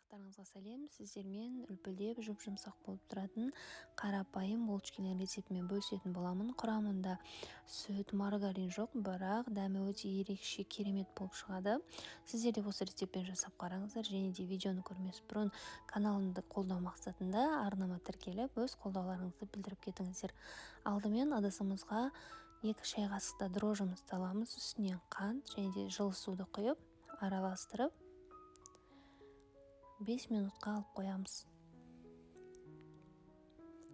Барлықтарыңызға сәлем. Сіздермен үлпілдеп жұмсақ болып тұратын қарапайым булочкилер рецептімен бөлісетін боламын. Құрамында сүт, маргарин жоқ, бірақ дәмі өте ерекше, керемет болып шығады. Сіздер де осы рецептпен жасап қараңыздар, және де видеоны көрмес бұрын каналымды қолдау мақсатында арнама тіркеліп, өз қолдауларыңызды білдіріп кетіңіздер. Алдымен ыдысымызға 2 шай қасықта дрожжімізді саламыз, үстінен қант және де жылы суды құйып, араластырып 5 минутқа алып қоямыз.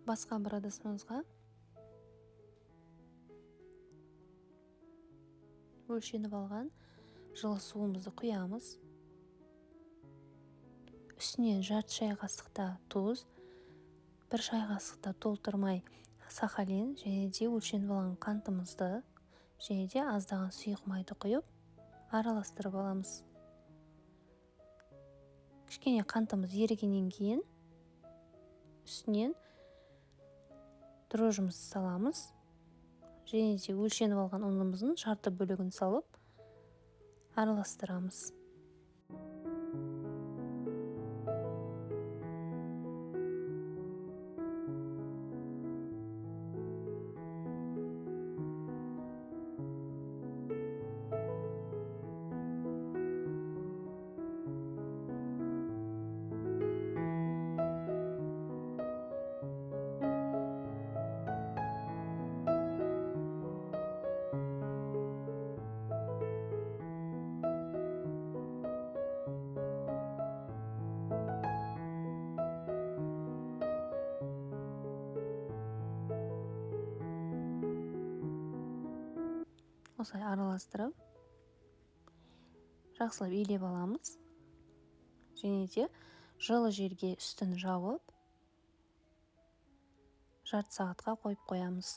Басқа бір ыдысымызға өлшеніп алған жылы суымызды құямыз. Үстінен жарты шай қасықта тұз, 1 шай қасықта толтырмай сахарин және де өлшеніп алған қантымызды және де аздаған сұйық майды құйып араластырып аламыз. Кішкене қантымыз ерігеннен кейін үстінен дрожжімізді саламыз және де өлшеніп алған ұнымыздың жарты бөлігін салып араластырамыз. Осылай араластырып, жақсылап илеп аламыз. Және де жылы жерге үстін жауып, жарты сағатқа қойып қоямыз.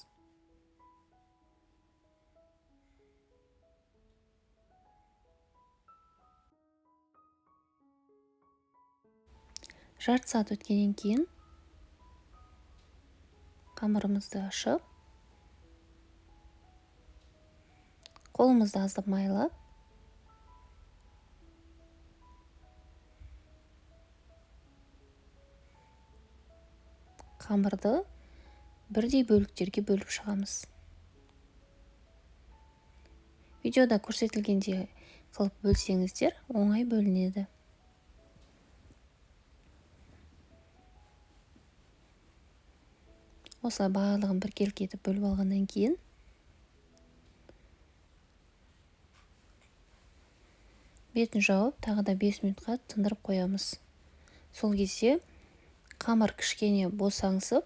Жарты сағат өткеннен кейін қамырымызды ашып, қолымызды аздап майлап, қамырды бірдей бөліктерге бөліп шығамыз. Видеода көрсетілгенде қылып бөлсеңіздер, оңай бөлінеді. Осылай барлығын біркелкі етіп бөліп алғаннан кейін бетін жауып, тағы да 5 минутқа тындырып қоямыз. Сол кезде қамыр кішкене босаңсып,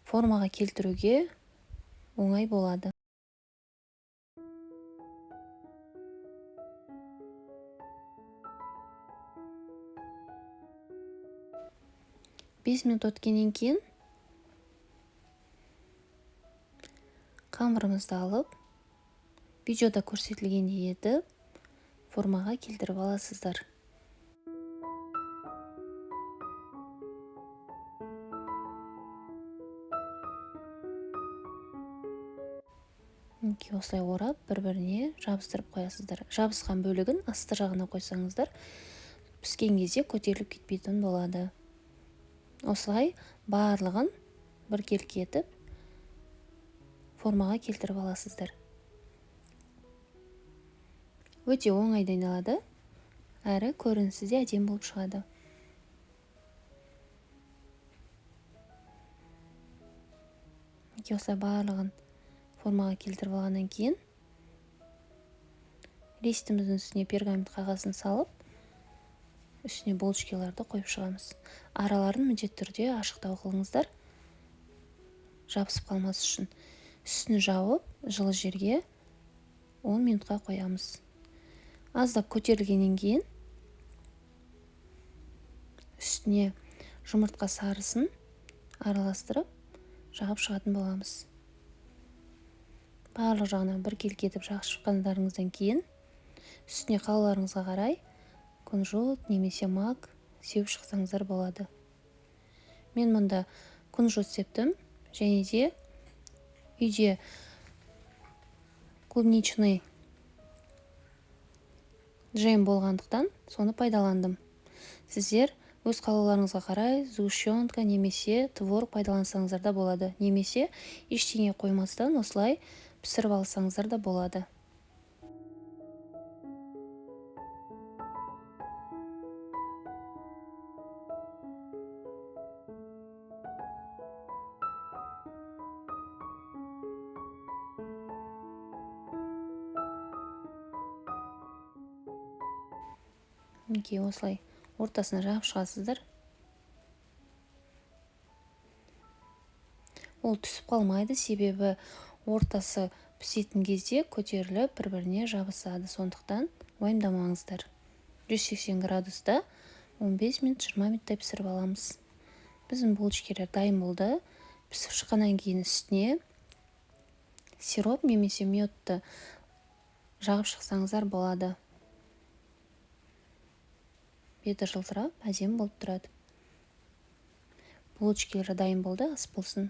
формаға келтіруге оңай болады. Бес минут өткеннен кейін қамырымызды алып, видеода көрсетілгендей етіп, формаға келтіріп аласыздар. Осылай орап, бір-біріне жабыстырып қоясыздар. Жабысқан бөлігін асты жағына қойсаңыздар, піскен кезде көтеріліп кетпейтін болады. Осылай барлығын біркелкі етіп, формаға келтіріп аласыздар. Өте оңай дайындалады, әрі көрінісі де әдемі болып шығады. Осылай барлығын формаға келтіріп алғаннан кейін ристіміздің үстіне пергамент қағазын салып, үстіне булочкаларды қойып шығамыз. Араларын міндетті түрде ашықтау қылыңыздар, жабысып қалмас үшін. Үстін жауып, жылы жерге 10 минутқа қоямыз. Аздап көтерілгеннен кейін үстіне жұмыртқа сарысын араластырып, жағып шығатын боламыз. Барлық жағынан біркелкі етіп жағып шыққандарыңыздан кейін үстіне қалауларыңызға қарай күнжіт немесе мак сеуіп шықсаңыздар болады. Мен мұнда күнжіт септім, және де үйде клубничный джем болғандықтан соны пайдаландым. Сіздер Өз қалауларыңызға қарай сгущенка немесе творог пайдалансаңыздар да болады, немесе ештеңе қоймастан осылай пісіріп алсаңыздар да болады. Мінекей осылай ортасына жағып шығасыздар. Ол түсіп қалмайды, себебі ортасы пісетін кезде көтеріліп бір-біріне жабысады, сондықтан уайымдамаңыздар. 180 градуста 15 минут 20 минуттай пісіріп аламыз. Біздің булочкалар дайын болды. Пісіп шыққаннан кейін үстіне сироп немесе медті жағып шықсаңыздар болады. Беті жылтырап, әдемі болып тұрады. Булочкалар дайын болды, ас болсын.